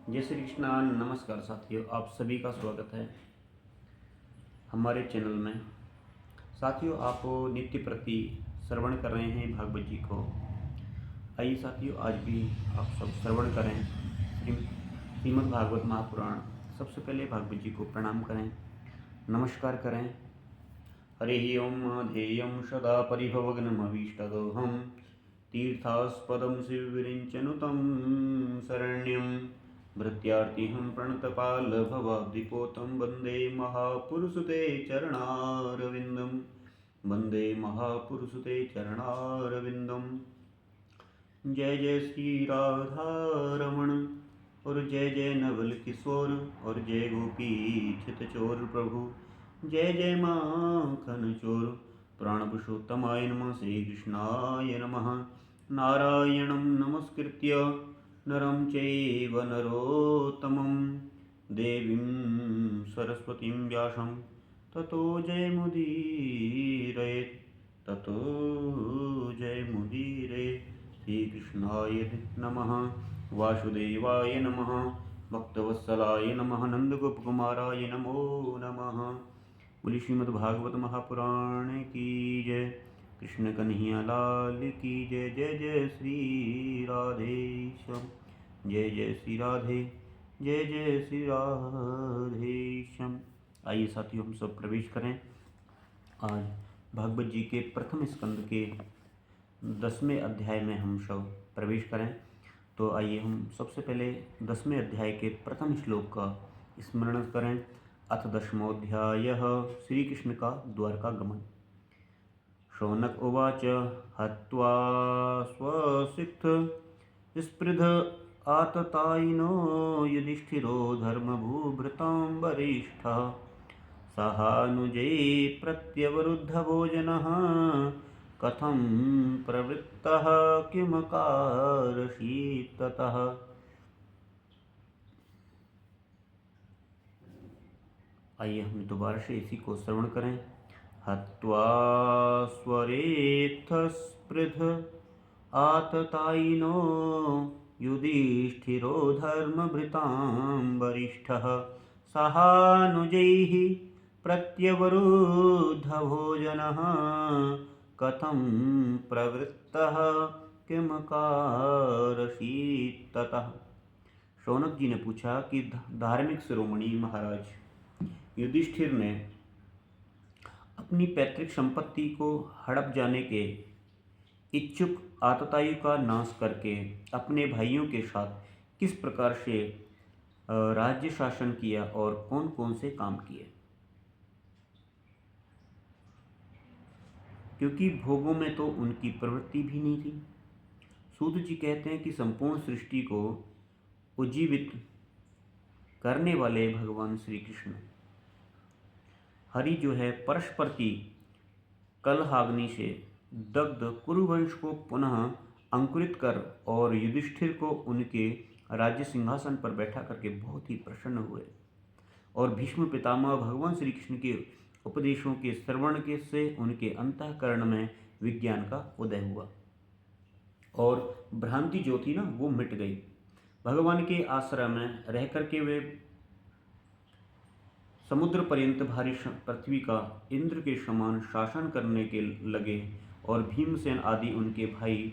जय श्री कृष्णा। नमस्कार साथियों, आप सभी का स्वागत है हमारे चैनल में। साथियों, आप नित्य प्रति श्रवण कर रहे हैं भागवत जी को। आइए साथियों, आज भी आप सब श्रवण करें श्रीमद् भागवत महापुराण। सबसे पहले भागवत जी को प्रणाम करें, नमस्कार करें। हरि ओम ध्येयं सदा परिभवग्नमभीष्टदोहं तीर्थास्पदं शिवविरिञ्चनुतं शरण्यं भृत्यार्तिहं प्रणतपालभवाब्धिपोतं वन्दे महापुरुषते चरणारविन्दं। वन्दे महापुरुषते चरणारविन्दं। जय जय श्री राधा रमण और जय जय नवल किशोर और जय गोपी चितचोर प्रभु। जय जय माखन चोर प्राणपुरुषोत्तमाय नमः। श्री कृष्णाय नमः। नारायणं नमस्कृत्य नरं चैव नरोत्तमं देवीं सरस्वतीं व्यासं ततो जयमुदीरयेत्। ततो जयमुदीरयेत्। श्रीकृष्णाय नमः। वासुदेवाय नमः। भक्तवत्सलाय नमः। नंदगोपकुमाराय नमो नमः। बोली श्रीमद्भागवत महापुराण की जय। कृष्ण कन्हैया लाल की जय। जय जय श्री राधेश्याम। जय जय श्री राधे। जय जय श्री राधेश्याम। आइए साथियों, हम सब प्रवेश करें आज भागवत जी के प्रथम स्कंद के 10वें अध्याय में हम सब प्रवेश करें। तो आइए हम सबसे पहले 10वें अध्याय के प्रथम श्लोक का स्मरण करें। अथ 10मोऽध्यायः। श्री कृष्ण का द्वारका गमन। शौनक उवाच हत्वा स्वसिक्थ स्पृध आततायिनो युधिष्ठिरो धर्मभूभृतां वरिष्ठः सहानुजै प्रत्यवरुद्धभोजनः कथं प्रवृत्तः किमकारषीत् ततः। आइए हम दोबारा से इसी को श्रवण करें। हत्वा स्वरेत्थस्पृध आततायिनो युधिष्ठिरो धर्मभृतां वरिष्ठः सहानुजैः प्रत्यवरुद्धभोजनः कथं प्रवृत्तः किमकारषीत् ततः। शौनक जी ने पूछा कि धार्मिक शिरोमणि महाराज युधिष्ठिर ने अपनी पैतृक संपत्ति को हड़प जाने के इच्छुक आततायु का नाश करके अपने भाइयों के साथ किस प्रकार से राज्य शासन किया और कौन कौन से काम किए। क्योंकि भोगों में तो उनकी प्रवृत्ति भी नहीं थी। सूत जी कहते हैं कि संपूर्ण सृष्टि को उज्जीवित करने वाले भगवान श्री कृष्ण हरि जो है परस्पर की कलहाग्नि से दग्ध कुरुवंश को पुनः अंकुरित कर और युधिष्ठिर को उनके राज्य सिंहासन पर बैठा करके बहुत ही प्रसन्न हुए और भीष्म पितामह भगवान श्री कृष्ण के उपदेशों के श्रवण के से उनके अंतःकरण में विज्ञान का उदय हुआ और भ्रांति जो थी ना वो मिट गई। भगवान के आश्रय में रह करके वे समुद्र पर्यंत भारी पृथ्वी का इंद्र के समान शासन करने के लगे और भीमसेन आदि उनके भाई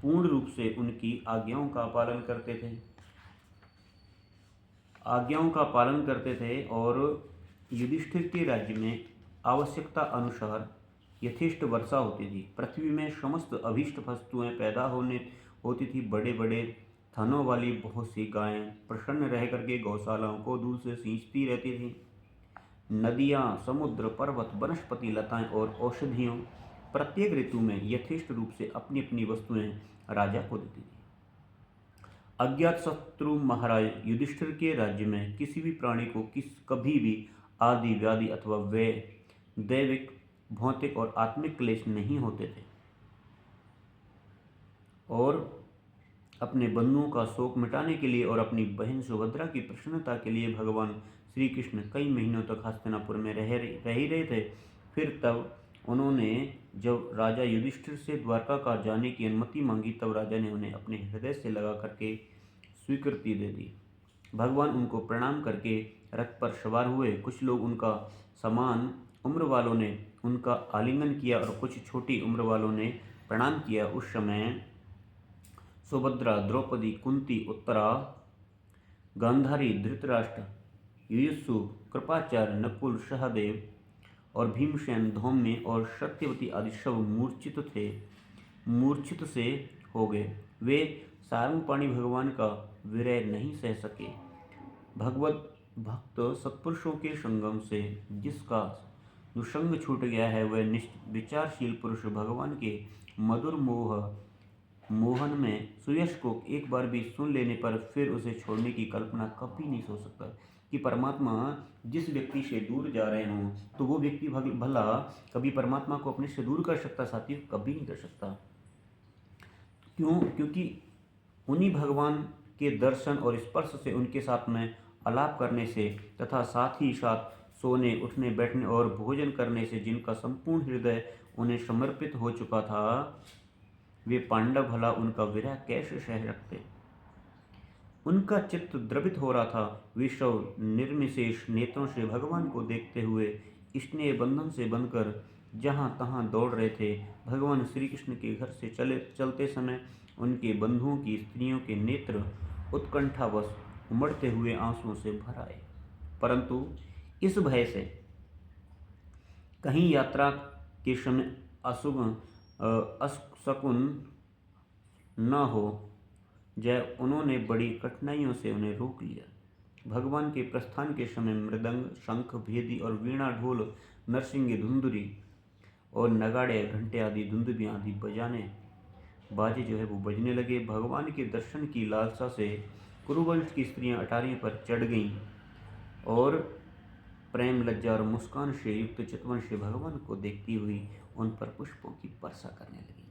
पूर्ण रूप से उनकी आज्ञाओं का पालन करते थे और युधिष्ठिर के राज्य में आवश्यकता अनुसार यथेष्ट वर्षा होती थी। पृथ्वी में समस्त अभीष्ट वस्तुएं पैदा होती थी। बड़े बड़े थनों वाली बहुत सी गायें प्रसन्न रह करके गौशालाओं को दूध से सींचती रहती थी। नदियाँ, समुद्र, पर्वत, वनस्पति, लताएं और औषधियों प्रत्येक ऋतु में यथेष्ट रूप से अपनी अपनी वस्तुएं राजा को देती थी। अज्ञात शत्रु महाराज युधिष्ठिर के राज्य में किसी भी प्राणी को कभी भी आदि व्याधि अथवा दैविक, भौतिक और आत्मिक क्लेश नहीं होते थे और अपने बंधुओं का शोक मिटाने के लिए और अपनी बहन सुभद्रा की प्रसन्नता के लिए भगवान श्री कृष्ण कई महीनों तक हस्तिनापुर में रह ही रहे थे। फिर तब उन्होंने जब राजा युधिष्ठिर से द्वारका का जाने की अनुमति मांगी तब राजा ने उन्हें अपने हृदय से लगा करके स्वीकृति दे दी भगवान उनको प्रणाम करके रथ पर सवार हुए। कुछ लोग उनका समान उम्र वालों ने उनका आलिंगन किया और कुछ छोटी उम्र वालों ने प्रणाम किया। उस समय सुभद्रा, द्रौपदी, कुंती, उत्तरा, गांधारी, धृतराष्ट्र, युयुत्सु, कृपाचार्य, नकुल, सहदेव और भीमसेन, धौम्य और सत्यवती आदि सब मूर्छित से हो गए। वे सारंगपाणि भगवान का विरह नहीं सह सके। भगवत भक्त सत्पुरुषों के संगम से जिसका दुसंग छूट गया है, वह विचारशील पुरुष भगवान के मधुर मोहन में सुयश को एक बार भी सुन लेने पर फिर उसे छोड़ने की कल्पना कभी नहीं सोच सकता। कि परमात्मा जिस व्यक्ति से दूर जा रहे हों, तो वो व्यक्ति भला कभी परमात्मा को अपने से दूर कर सकता? साथी, कभी नहीं कर सकता। क्यों? क्योंकि उन्हीं भगवान के दर्शन और स्पर्श से, उनके साथ में आलाप करने से तथा साथ ही साथ सोने, उठने, बैठने और भोजन करने से जिनका संपूर्ण हृदय उन्हें समर्पित हो चुका था, वे पांडव भला उनका विरह कैसे सह सकते? उनका चित्त द्रवित हो रहा था। वे सब निर्विशेष नेत्रों से भगवान को देखते हुए स्नेह बंधन से बंधकर जहाँ तहाँ दौड़ रहे थे। भगवान श्री कृष्ण के घर से चलते समय उनके बंधुओं की स्त्रियों के नेत्र उत्कंठावश उमड़ते हुए आंसुओं से भर आए, परंतु इस भय से कहीं यात्रा के समय अशकुन न हो जाए, उन्होंने बड़ी कठिनाइयों से उन्हें रोक लिया। भगवान के प्रस्थान के समय मृदंग, शंख, भेदी और वीणा, ढोल, नरसिंगे, धुंधुरी और नगाड़े, घंटे आदि धुंदुबियाँ आदि बाजे जो है वो बजने लगे। भगवान के दर्शन की लालसा से कुरुवंश की स्त्रियां अटारियों पर चढ़ गईं और प्रेम, लज्जा और मुस्कान से युक्त चितवन से भगवान को देखती हुई उन पर पुष्पों की वर्षा करने लगी।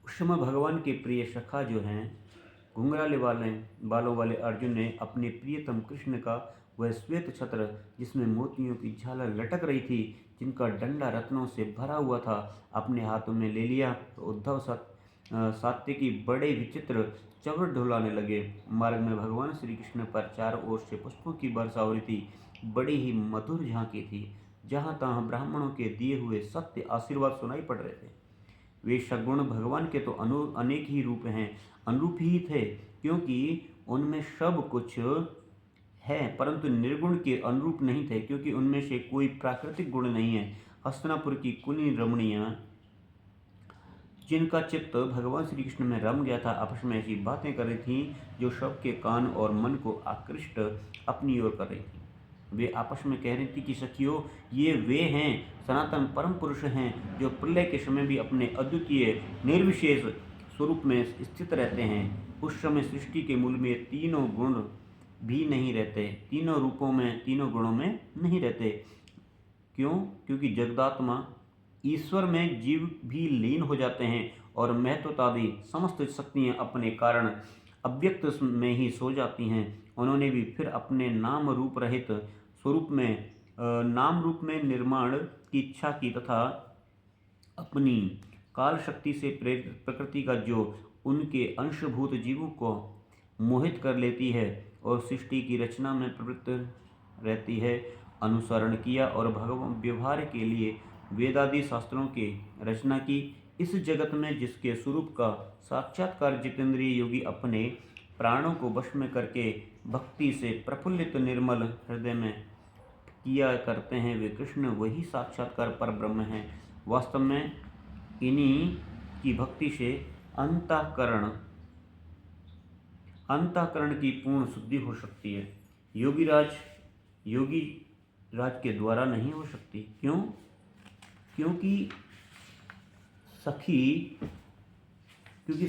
उस समय भगवान के प्रिय सखा जो हैं, घुंघराले बालों वाले अर्जुन ने अपने प्रियतम कृष्ण का वह श्वेत छत्र, जिसमें मोतियों की झालर लटक रही थी, जिनका डंडा रत्नों से भरा हुआ था, अपने हाथों में ले लिया। तो उद्धव सात्यकी बड़े विचित्र चवर ढुलाने लगे। मार्ग में भगवान श्री कृष्ण पर चारों ओर से पुष्पों की वर्षा हो रही थी। बड़ी ही मधुर झांकी थी। जहाँ तहाँ ब्राह्मणों के दिए हुए सत्य आशीर्वाद सुनाई पड़ रहे थे। वे सगुण भगवान के तो अनेक ही रूप हैं, अनुरूप ही थे, क्योंकि उनमें सब कुछ है, परंतु निर्गुण के अनुरूप नहीं थे, क्योंकि उनमें से कोई प्राकृतिक गुण नहीं है। हस्तिनापुर की कुलीन रमणियां, जिनका चित्त भगवान श्री कृष्ण में रम गया था, आपस में ऐसी बातें कर रही थीं जो सबके कान और मन को आकृष्ट अपनी ओर कर रही थी। वे आपस में कह रही थी कि सखियों, ये वे हैं, सनातन परम पुरुष हैं, जो प्रलय के समय भी अपने अद्वितीय निर्विशेष स्वरूप में स्थित रहते हैं। उस समय सृष्टि के मूल में तीनों गुण भी नहीं रहते, तीनों रूपों में, तीनों गुणों में नहीं रहते। क्यों? क्योंकि जगदात्मा ईश्वर में जीव भी लीन हो जाते हैं और महत्वतादि समस्त शक्तियाँ अपने कारण अव्यक्त में ही सो जाती हैं। उन्होंने भी फिर अपने नाम रूप रहित स्वरूप में नाम रूप में निर्माण की इच्छा की तथा अपनी काल शक्ति से प्रेरित प्रकृति का जो उनके अंशभूत जीवों को मोहित कर लेती है और सृष्टि की रचना में प्रवृत्त रहती है, अनुसरण किया और भगवान व्यवहार के लिए वेदादि शास्त्रों की रचना की। इस जगत में जिसके स्वरूप का साक्षात्कार जितेंद्रिय योगी अपने प्राणों को वश में करके भक्ति से प्रफुल्लित निर्मल हृदय में किया करते हैं, वे कृष्ण वही साक्षात्कार पर ब्रह्म हैं। वास्तव में इन्हीं की भक्ति से अंतःकरण की पूर्ण शुद्धि हो सकती है। योगी राज के द्वारा नहीं हो सकती। क्यों? क्योंकि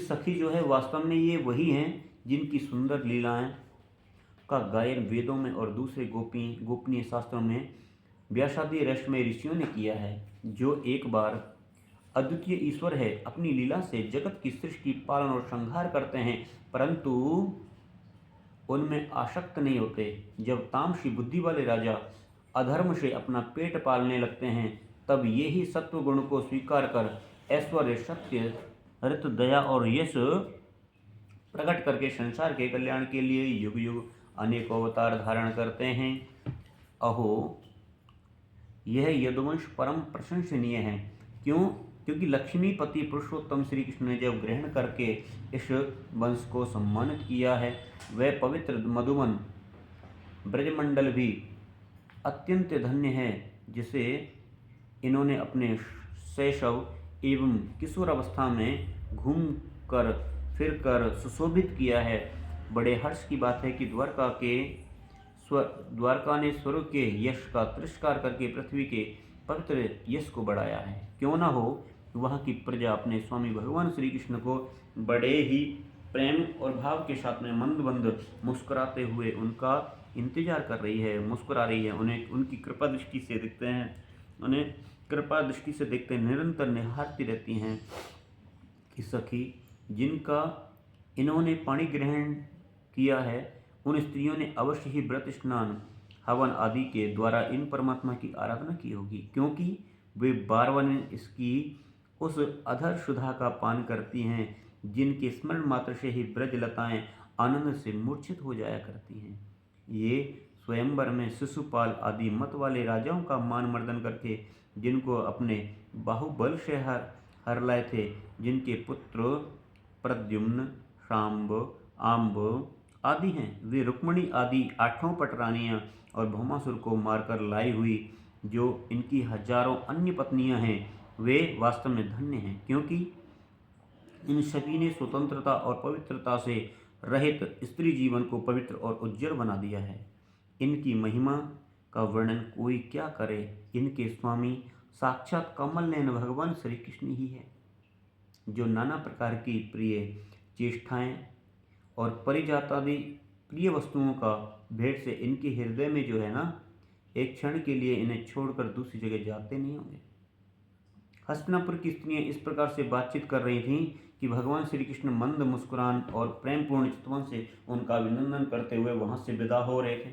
सखी जो है वास्तव में ये वही हैं जिनकी सुंदर लीलाएं का गायन वेदों में और दूसरे गोपनीय शास्त्रों में व्यासादि रहस्यमय ऋषियों ने किया है, जो एक बार अद्वितीय ईश्वर है, अपनी लीला से जगत की सृष्टि, पालन और संहार करते हैं, परंतु उनमें आसक्त नहीं होते। जब तामसी बुद्धि वाले राजा अधर्म से अपना पेट पालने लगते हैं, तब यही सत्व गुण को स्वीकार कर ऐश्वर्य, सत्य, हरित, दया और यश प्रकट करके संसार के कल्याण के लिए युग युग अनेकों अवतार धारण करते हैं। अहो, यह यदुवंश परम प्रशंसनीय है। क्यों? क्योंकि लक्ष्मीपति पुरुषोत्तम श्री कृष्ण ने जब ग्रहण करके इस वंश को सम्मानित किया है, वह पवित्र मधुवन ब्रजमंडल भी अत्यंत धन्य है, जिसे इन्होंने अपने शैशव एवं किशोर अवस्था में घूम कर फिर कर सुशोभित किया है। बड़े हर्ष की बात है कि द्वारका ने स्वर्ग के यश का तिरस्कार करके पृथ्वी के पवित्र यश को बढ़ाया है। क्यों ना हो, वहाँ की प्रजा अपने स्वामी भगवान श्री कृष्ण को बड़े ही प्रेम और भाव के साथ में मंद मंद मुस्कुराते हुए उनका इंतजार कर रही है, मुस्कुरा रही है। उन्हें उनकी कृपा दृष्टि से देखते हैं, उन्हें कृपा दृष्टि से देखते निरंतर निहारती रहती हैं कि सखी जिनका इन्होंने पाणी ग्रहण किया है, उन स्त्रियों ने अवश्य ही व्रत स्नान हवन आदि के द्वारा इन परमात्मा की आराधना की होगी, क्योंकि वे बारवन इसकी उस अधर सुधा का पान करती हैं, जिनके स्मरण मात्र से ही ब्रजलताएं आनंद से मूर्छित हो जाया करती हैं। ये स्वयंवर में शिशुपाल आदि मत वाले राजाओं का मान मर्दन करके जिनको अपने बाहुबल से हर लाए थे, जिनके पुत्र प्रद्युम्न, शाम्ब, आम्ब आदि हैं, वे रुक्मिणी आदि आठों पटरानियां और भौमासुर को मारकर लाई हुई जो इनकी हजारों अन्य पत्नियां हैं, वे वास्तव में धन्य हैं, क्योंकि इन सभी ने स्वतंत्रता और पवित्रता से रहित स्त्री जीवन को पवित्र और उज्जवल बना दिया है। इनकी महिमा का वर्णन कोई क्या करे। इनके स्वामी साक्षात कमल नयन भगवान श्री कृष्ण ही है, जो नाना प्रकार की प्रिय चेष्टाएं और परिजातादि प्रिय वस्तुओं का भेंट से इनके हृदय में जो है ना, एक क्षण के लिए इन्हें छोड़कर दूसरी जगह जाते नहीं होंगे। हस्तिनापुर की स्त्रियां इस प्रकार से बातचीत कर रही थीं कि भगवान श्री कृष्ण मंद मुस्कुरान और प्रेमपूर्ण चितवन से उनका अभिनंदन करते हुए वहां से विदा हो रहे थे,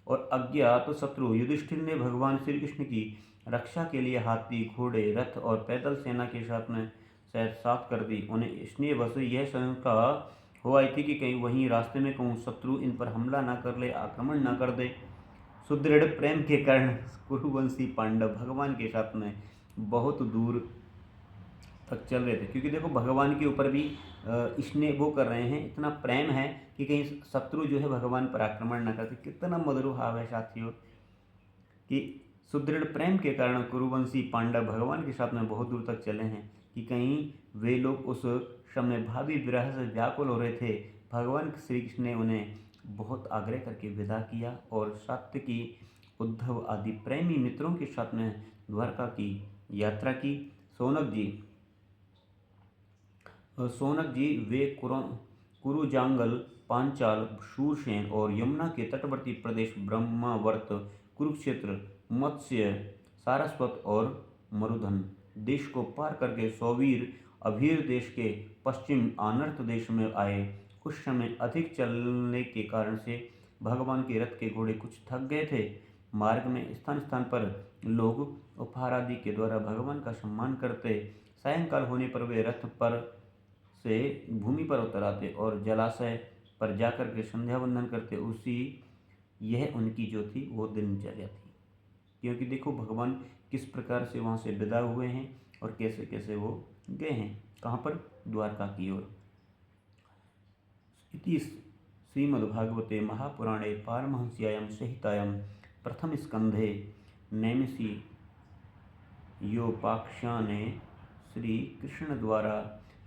और अज्ञात शत्रु युधिष्ठिर ने भगवान श्री कृष्ण की रक्षा के लिए हाथी, घोड़े, रथ और पैदल सेना के साथ में साथ कर दी। उन्हें स्नेहवश यह शंका हो आई थी कि कहीं वहीं रास्ते में कहूँ शत्रु इन पर हमला ना कर ले, आक्रमण ना कर दे। सुदृढ़ प्रेम के कारण कुरुवंशी पांडव भगवान के साथ में बहुत दूर तक चल रहे थे, क्योंकि देखो भगवान के ऊपर भी स्नेह वो कर रहे हैं, इतना प्रेम है कि कहीं शत्रु जो है भगवान पर आक्रमण न करते। कितना मधुर भाव है साथियों, कि सुदृढ़ प्रेम के कारण कुरुवंशी पांडव भगवान के साथ में बहुत दूर तक चले हैं, कि कहीं वे लोग उस समय भावी विरह से व्याकुल हो रहे थे। भगवान श्री कृष्ण ने उन्हें बहुत आग्रह करके विदा किया और सात्यकी, उद्धव आदि प्रेमी मित्रों के साथ में द्वारका की यात्रा की। सोनक जी वे कुरुजांगल, पांचाल, शूरसेन और यमुना के तटवर्ती प्रदेश ब्रह्मावर्त, कुरुक्षेत्र, मत्स्य, सारस्वत और मरुधन देश को पार करके सौवीर अभीर देश के पश्चिम आनर्त देश में आए। उस समय अधिक चलने के कारण से भगवान के रथ के घोड़े कुछ थक गए थे। मार्ग में स्थान स्थान पर लोग उपहार आदि के द्वारा भगवान का सम्मान करते। सायंकाल होने पर वे रथ पर से भूमि पर उतर आते और जलाशय पर जाकर के संध्या वंदन करते। यह उनकी जो थी वो दिनचर्या थी, क्योंकि देखो भगवान किस प्रकार से वहाँ से विदा हुए हैं और कैसे कैसे वो गए हैं, कहाँ पर, द्वारका की ओर। इति श्रीमद्भागवते महापुराणे पारमहंस्यायां संहितायां प्रथम स्कंधे नैमिषि योपाख्याने श्री कृष्ण द्वारा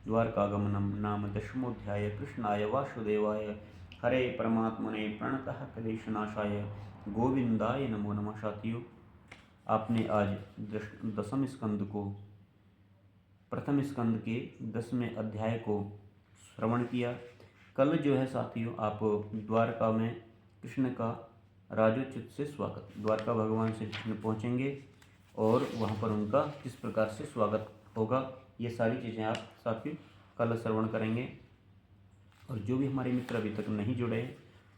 द्वारकागमनम नाम दशमोध्याय। कृष्णाय वासुदेवाय हरे परमात्मने प्रणतः क्लेशनाशाय गोविंदाय नमो नमः। साथियों, आपने आज दसम स्कंद को, प्रथम स्कंद के 10वें अध्याय को श्रवण किया। कल जो है साथियों, आप द्वारका में कृष्ण का राजोचित से स्वागत, द्वारका भगवान से कृष्ण पहुँचेंगे और वहाँ पर उनका किस प्रकार से स्वागत होगा, ये सारी चीज़ें आप साथियों कल श्रवण करेंगे। और जो भी हमारे मित्र अभी तक नहीं जुड़े,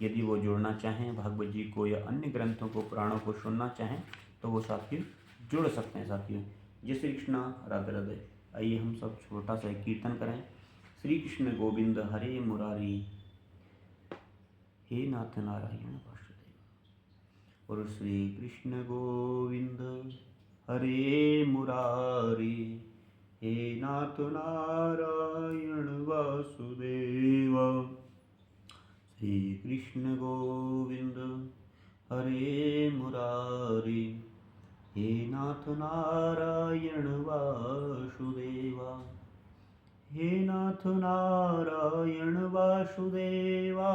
यदि वो जुड़ना चाहें, भागवत जी को या अन्य ग्रंथों को, पुराणों को सुनना चाहें, तो वो साथियों जुड़ सकते हैं। साथियों, जय श्री कृष्णा, राधे राधे। आइए हम सब छोटा सा एक कीर्तन करें। श्री कृष्ण गोविंद हरे मुरारी, हे नाथ नारायण वासुदेव। और श्री कृष्ण गोविंद हरे मुरारी, हे नाथ नारायण वासुदेव। श्री कृष्ण गोविंद हरे मुरारी, हे नाथ नारायण वासुदेवा। हे नाथ नारायण वासुदेवा,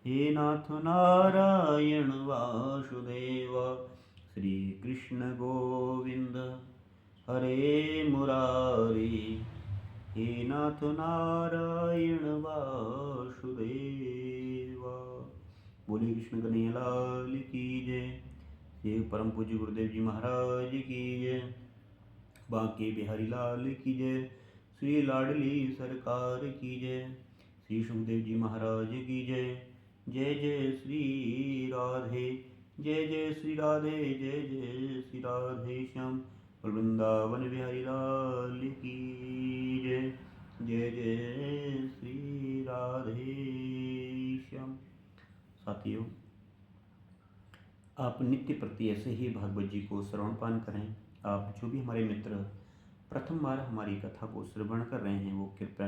हे नाथ नारायण वासुदेवा। श्री कृष्ण गोविंद हरे मुरारी, हे नाथ नारायण वासुदेवा। बोलिए कृष्ण कन्हैया लाल की जय। देव परम पूज्य गुरुदेव जी महाराज की जय। बांके बिहारी लाल की जय। श्री लाडली सरकार की जय। श्री सुखदेव जी महाराज की जय। जय जय श्री राधे, जय जय श्री राधे, जय जय श्री राधे श्याम। वृंदावन बिहारी लाल की जय। जय जय श्री राधे श्याम। साथियों, आप नित्य प्रति ऐसे ही भागवत जी को श्रवण पान करें। आप जो भी हमारे मित्र प्रथम बार हमारी कथा को श्रवण कर रहे हैं, वो कृपया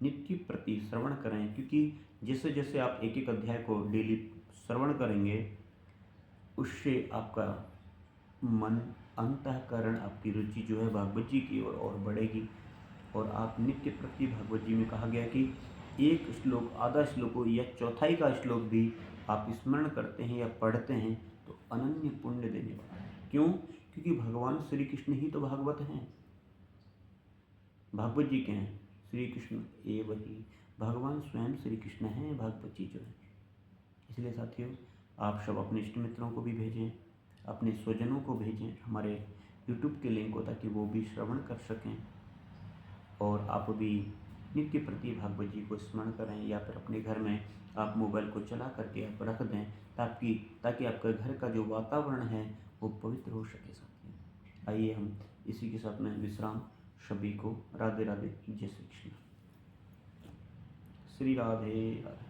नित्य प्रति श्रवण करें, क्योंकि जैसे जैसे आप एक एक अध्याय को डेली श्रवण करेंगे, उससे आपका मन, अंतःकरण, आपकी रुचि जो है भागवत जी की ओर और बढ़ेगी। और आप नित्य प्रति भागवत जी में कहा गया कि एक श्लोक, आधा श्लोक या चौथाई का श्लोक भी आप स्मरण करते हैं या पढ़ते हैं तो अनन्य पुण्य देने वाला है। क्यों? क्योंकि भगवान श्री कृष्ण ही तो भागवत हैं, भागवत जी के हैं। श्री कृष्ण एवं ही भगवान स्वयं श्री कृष्ण हैं, भागवत जी जो है। इसलिए साथियों, आप सब अपने इष्ट मित्रों को भी भेजें, अपने स्वजनों को भेजें हमारे YouTube के लिंक को, ताकि वो भी श्रवण कर सकें। और आप भी नित्य प्रति भागवत जी को स्मरण करें, या फिर अपने घर में आप मोबाइल को चला करके आप रख दें, ताकि आपका घर का जो वातावरण है वो पवित्र हो सके। साथियों, आइए हम इसी के साथ में विश्राम। सभी को राधे राधे, जय श्री कृष्ण। श्री राधे राधे।